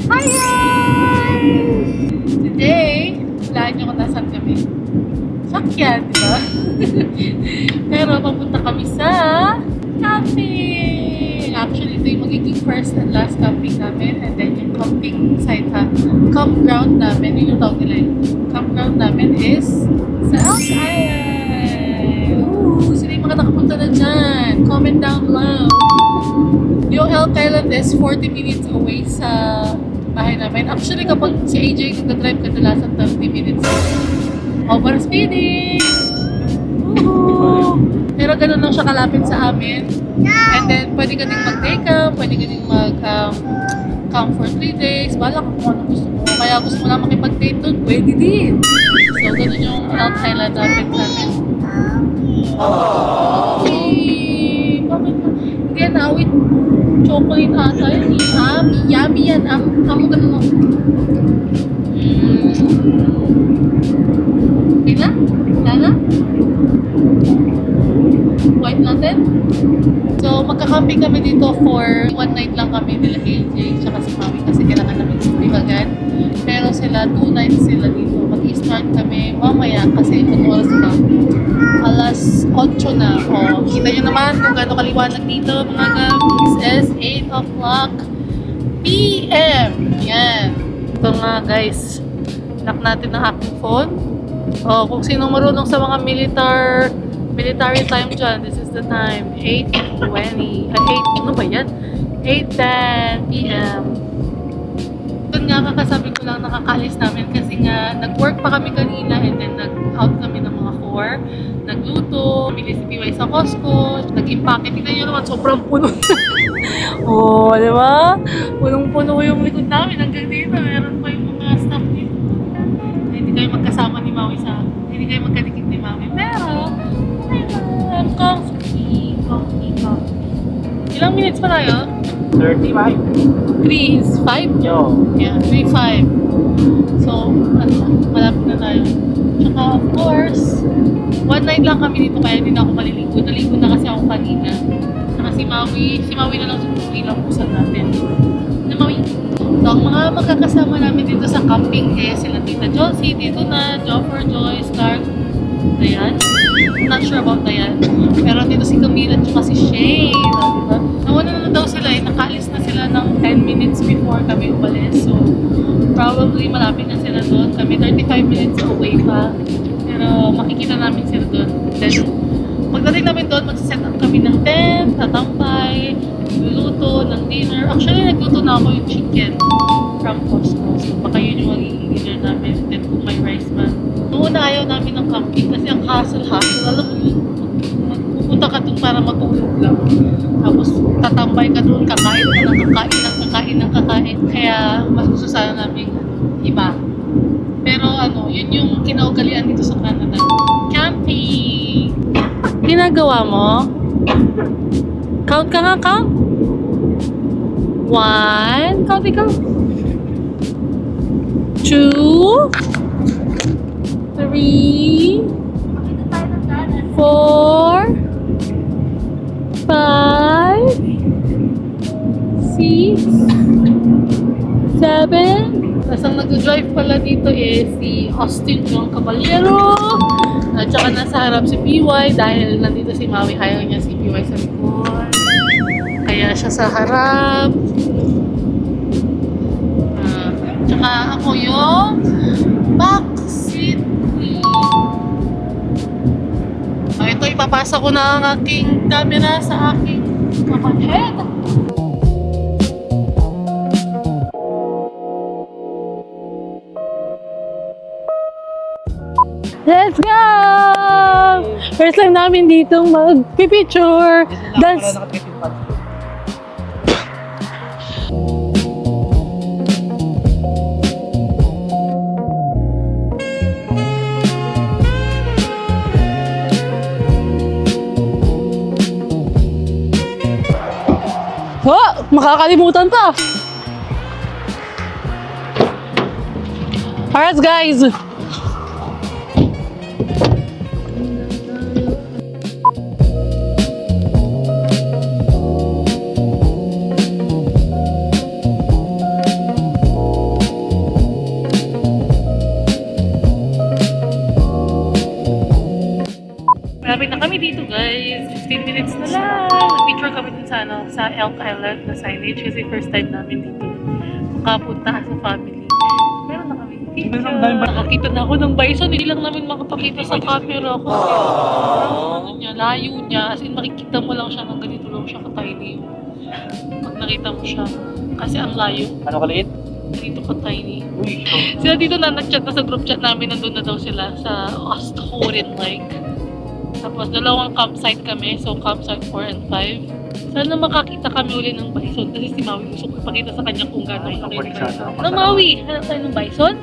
Hi guys! Today, hulaan nyo kung nasan kami. Sakyan, di ba? Pero papunta kami sa camping! Actually, ito yung magiging first and last camping namin. And then yung camping site campground namin, yun yung tawag nila yun. Campground namin is sa Elk Island! Ooh, sino yung mga nakapunta na dyan? Comment down below! Yung Elk Island is 40 minutes away sa bahay namin. Actually, kapag si AJ nagdadrive kadalasan 30 minutes. Over speeding! Woohoo! Pero ganun lang siya kalapit sa amin. And then, pwede ka ding mag-day camp, pwede ka ding mag-camp for 3 days. Bala ka kung anong gusto mo. Kaya gusto mo lang makipag-date doon, pwede din. So, ganun yung Elk Island natin namin. Okay! Bakit na? Hindi yan awit. Chocolate ata yun. Yummy yan. Amo ganun lang. Okay na? Wala na? White natin? So, magkakamping kami dito for one night lang kami nila AJ tsaka si Mami kasi kailangan namin sleep agad. Pero sila, 2 nights sila dito. Mag-i-start kami mamaya kasi anong oras ba? Alas 8 na. O, kita nyo naman kung gaano kaliwanag dito mga guys. Is 8 o'clock PM. Yan. Ito nga guys. Lock natin ang aking phone. O, kung sino marunong sa mga military time dyan, this is the time. 8:20. 8, ano ba yan? 8:10 PM. Doon nga kakasabi ko lang nakakaalis namin kasi nga nag-work pa kami kanina and then nag-out kami ng mga 4. Nagluto, bili si PY sa Costco, nag-impake. Tignan nyo naman, sobrang puno. Oh, di ba? Punong-puno yung likod namin hanggang dito. Meron pa yung mga staff dito. Hindi kayo magkasama ni Maui hindi kayo magkadikit ni Mami. Pero, okay lang. Comfy. Ilang minutes pa tayo? 35. 3 is 5? Yo. Yeah, 3-5. So, malapit na tayo. Tsaka, of course, one night lang kami dito kaya hindi na ako maliligo. Naligo na kasi ako kanina. Tsaka si Maui na lang ilang pusan natin. Na Maui. So, ang mga magkakasama namin dito sa camping sila Tita Josie, Tito na, Joffer, Joyce, Clark, Dayan. Not sure about Dayan. Pero dito si Camila at si Shane. Diba? Nauna na daw sila nakaalis na sila ng 10 minutes before kami umalis. So, probably malapit na sila doon. Kami 35 minutes away pa. Pero makikita namin sila doon. Then, pagdating namin doon, mag-set up kami ng tent, tatampay, luluto ng dinner. Actually, nagluto na ako yung chicken from Costco. So, baka yun yung magiging dinner namin. Then, kung may rice man. Noon na ayaw namin ng camping kasi ang hassle-hassle. Alam mo yun, magpupunta ka doon para matulog lang. Tapos, tatambay ka doon, kakain ng kakain. Kaya, mas gusto sana namin iba. Pero yun yung kinaugalian dito sa Canada. Camping! Ginagawa mo? Count ka nga, count? 1, count ikaw. 2, 3, 4, 5, 6, 7. Tapos ang nag-drive pala dito is si Austin John Caballero. At saka nasa harap si PY dahil nandito si Maui. Ayaw niya si PY sa likod. Kaya siya sa harap. Tsaka ako yung backseat queen. Ito, ipapasa ko na ang aking camera sa aking kapatid. Let's go! First time namin ditong mag-picture. Dance. Oh, makakalimutan pa. Alright guys. Malapit na kami dito, guys. 15 minutes na lang. Nag-picture kami dun sa, sa Elk Island na signage kasi first time namin dito makapunta sa family. Meron na kami picture. Nakakita na ako ng bison. Hindi lang namin makapakita sa camera ko. Ano niya, layo niya. As in, makikita mo lang siya ng ganito lang siya ka-tiny. Pag nakita mo siya. Kasi ang layo. Ano kaliit? Ganito ka-tiny. Uy. Sila dito na nag-chat na sa group chat namin. Nandun na daw sila sa Osthoren Lake. Tapos dalawang campsite kami. So campsite 4 and 5. Sana makakita kami uli ng bison. Kasi si Maui gusto ko ipakita sa kanya kung gano'ng laki ng bison. Ano Maui? Hanap tayo ng bison?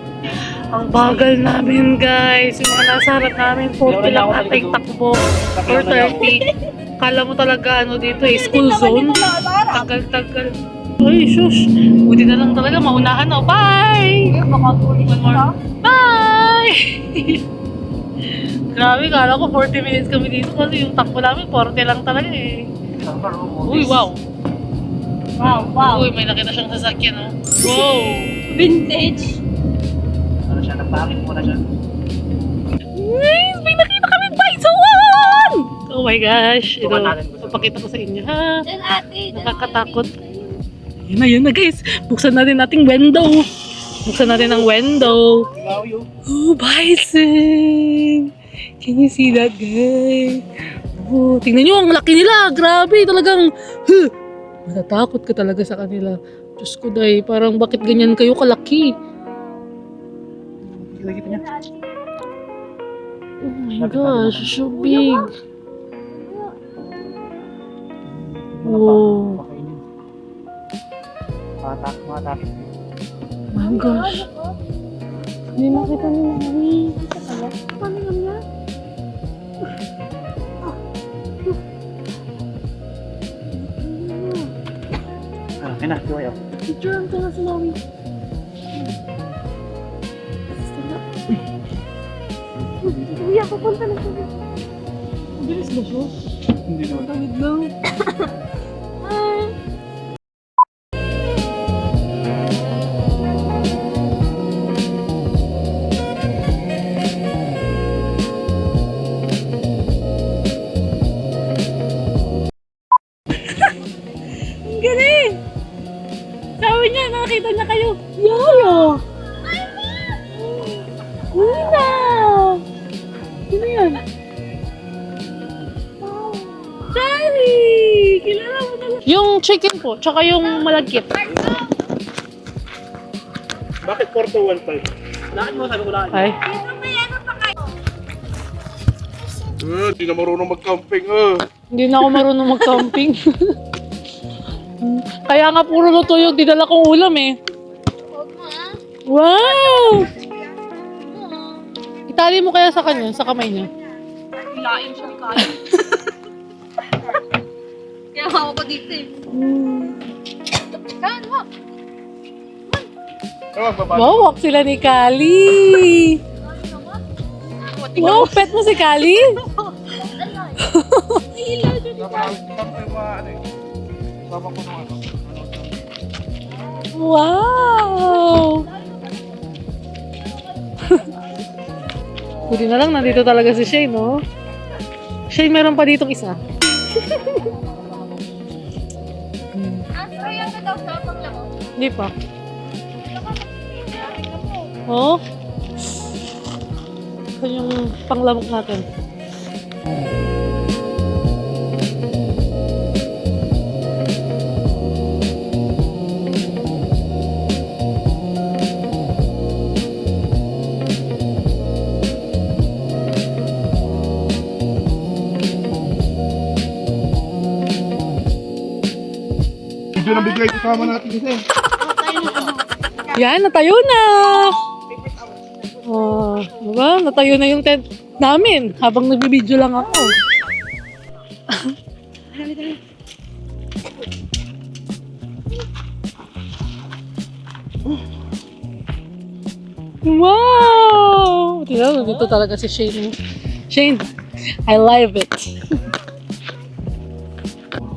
Ang bagal namin guys. Yung mga nasa harap namin. 40 lang ating takbo. 4:30. Kala mo talaga ano dito eh. School zone. Tagal-tagal. Ay, shush. Buti na lang talaga. Maunahan na. Bye! One more. Bye! Grabe, kala ko 40 minutes kami dito kasi yung takbo namin 40 lang talaga eh. Uy, wow! Wow. Uy, may nakita siyang sasakyan oh. Wow! Vintage. Ano siya, nagpakit muna siya. Guys, may nakita kami bison! Oh my gosh! Ito, Subukan natin, gusto. papakita ko sa inyo ha. Then ate. Nakakatakot. Yun na guys. Buksan natin ating window. Buksan natin ang window. Wow, you. Oh, bison! Can you see that, guys? Oh, tingnan nyo, ang laki nila. Grabe, talagang, matatakot ka talaga sa kanila. Diyos ko, day, parang bakit ganyan kayo kalaki? Kita niya. Oh my gosh, so big. Oh, Matakit. oh my gosh. Hindi nakita ni Mami. Paano niya? Okay na, tuwayo. Picture ko na si Mami. Uy, ako punta na siya. Ang bilis ba siya? Hindi naman. Tawid lang. Hi! Ang galing! Sabi niya, nakakita niya kayo. Yaya! Nina! Sino yan? Charlie! Kilala mo talaga. Yung chicken po, tsaka yung malagkit. Bakit 4215? Lakad mo, sabi ko lakad. Ay. Di na marunong mag-camping Hindi na ako marunong mag-camping. Kaya nga puro luto yung dinala kong ulam eh. Wow! Itali mo kaya sa kanya, sa kamay niya. Hilain siya ni Kyle. Kaya hawa ko dito eh. Kyle, wak. Wow, walk sila ni Kali. Wow, pet mo si Kali? Wow! Buti na lang, nandito talaga si Shane, no? Shane, meron pa ditong isa. Kaya ka daw sa paglaro. Hindi pa. Oh? Ito yung panglamok natin. Video na bigay kasama natin kasi. Yan, natayo na! Oh, diba? Natayo na yung tent namin habang nagbibideo lang ako. Wow! Tignan mo, dito talaga si Shane. Shane, I love it.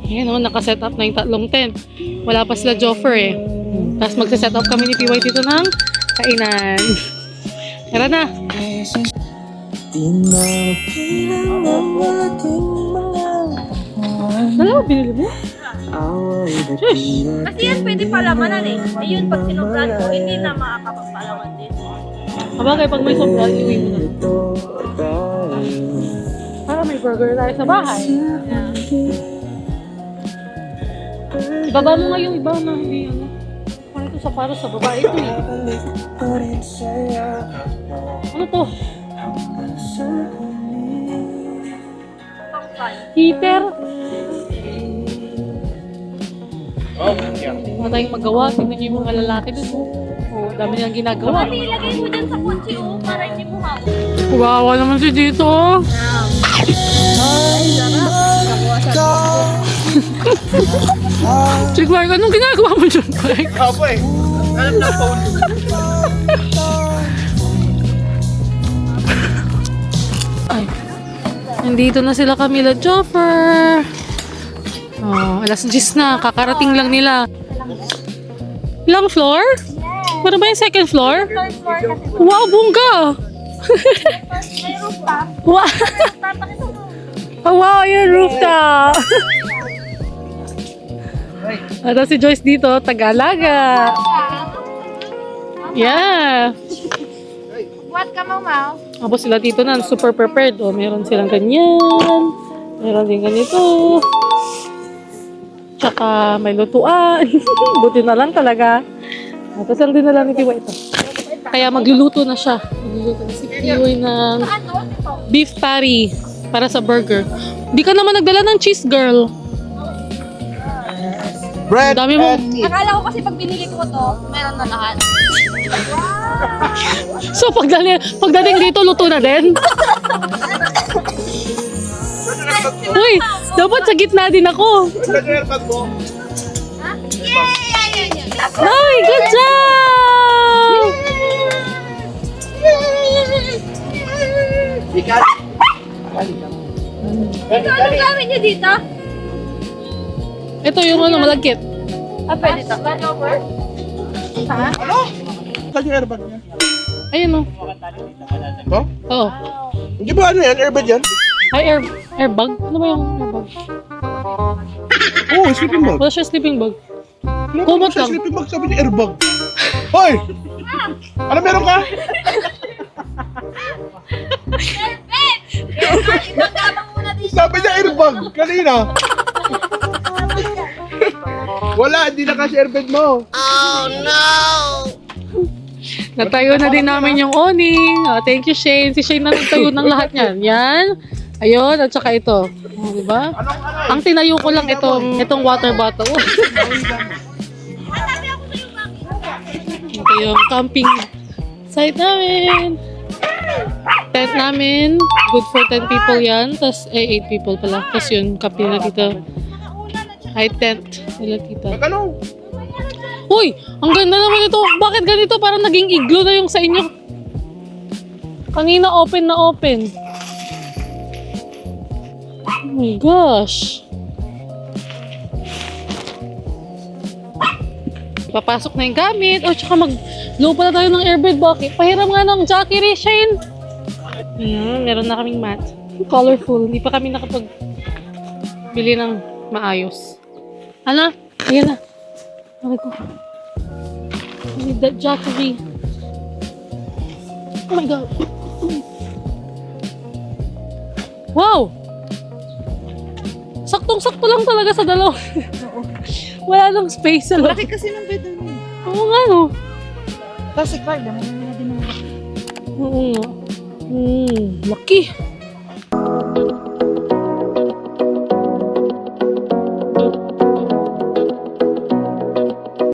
Ayan o, nakaset up na yung tatlong tent. Wala pa sila Joffer eh. Tapos magsiset up kami ni PY dito ng kainan. Tara na! Dalawa, binili mo? Shush! Kasi yan pwede palamanan eh. Ayun, pag sinubran mo, hindi na makakapagpalaman din. Kabagay, pag may sobra, iuwi mo na. Para may burger tayo sa bahay. Ibaba mo nga yung iba na hindi ano. Ano ito sa para sa babae ito eh. Ano to? Heater? Wala tayong magawa. Tingnan niyo yung mga lalaki dun. Oh, dami nilang ginagawa. Mami, ilagay mo dyan sa kotse oh, para hindi bumawag. Wawa naman si dito. Chick Mark, anong ginagawa mo dyan, Mark? Ako eh. Alam na phone. Ay. Nandito na sila Camila Joffer. Oh, alas 10 na. Kakarating lang nila. Ilang floor? Ano ba yung second floor? Third floor kasi. Wow, bongga! May rooftop. Wow, Papakita mo. wow, yung rooftop! At si Joyce dito, Tagalaga. Yeah. What ka mo, Mau? Tapos sila dito na, super prepared. Oh, meron silang ganyan. Meron din ganito. Tsaka may lutuan. Buti na lang talaga. Tapos lang din na lang ni Tiwa ito. Kaya magluluto na siya. Magluluto na si Tiwa ng Ano? Ito. beef patty para sa burger. Di ka naman nagdala ng cheese, girl. Bread Ang dami mo. and meat. Akala ko kasi pag binili ko to, meron na lahat. So pagdating dito, luto na din. Uy, dapat sa gitna din ako. Saan yung airpad mo? Ha? Yay! Ayan yan. Ay, good job! Ikat. Ito, anong gamit niyo dito? Ito yung ano, malagkit. Ah, pwede to. Run over? Ha? Saan yung airbag niya? Ayun o. Ito? Oo. Hindi ba ano yan? Airbag yan? Ay, airbag? Ano ba yung airbag? Oo, sleeping bag. Wala siya sleeping bag. Ano Kumot siya lang. sleeping bag? Sabi niya airbag. Hoy! Ano meron ka? Perfect! Ibang gamang muna dito. Sabi niya airbag kanina. Wala, hindi na kasi airbag mo. Natayo na din namin yung awning. Oh, thank you, Shane. Si Shane na nagtayo ng lahat niyan. Yan. Ayun, at saka ito. Oh, diba? Ang tinayo ko lang itong water bottle. Ito yung camping site namin. Tent namin. Good for 10 people yan. Tapos, 8 people pala. Tapos yun, camping na dito. High tent nila tita. Ano? Uy! Ang ganda naman ito. Bakit ganito? Parang naging igloo na yung sa inyo. Kanina open na open. Oh my gosh. Papasok na yung gamit. O, tsaka mag-low pala tayo ng airbed. Bakit? Pahiram nga ng Jackie Ray, Shane. Ayan, meron na kaming mat. Colorful. Hindi pa kami nakapag-bili ng maayos. Ano? Ayan na. Okay ko. I need that Jackie. Oh my God. Wow! Saktong-sakto lang talaga sa dalawa. Wala nang space sa loob. Laki kasi ng bed mo. Oo nga, no? Kasi Carla, may din naman. Oo nga. Laki.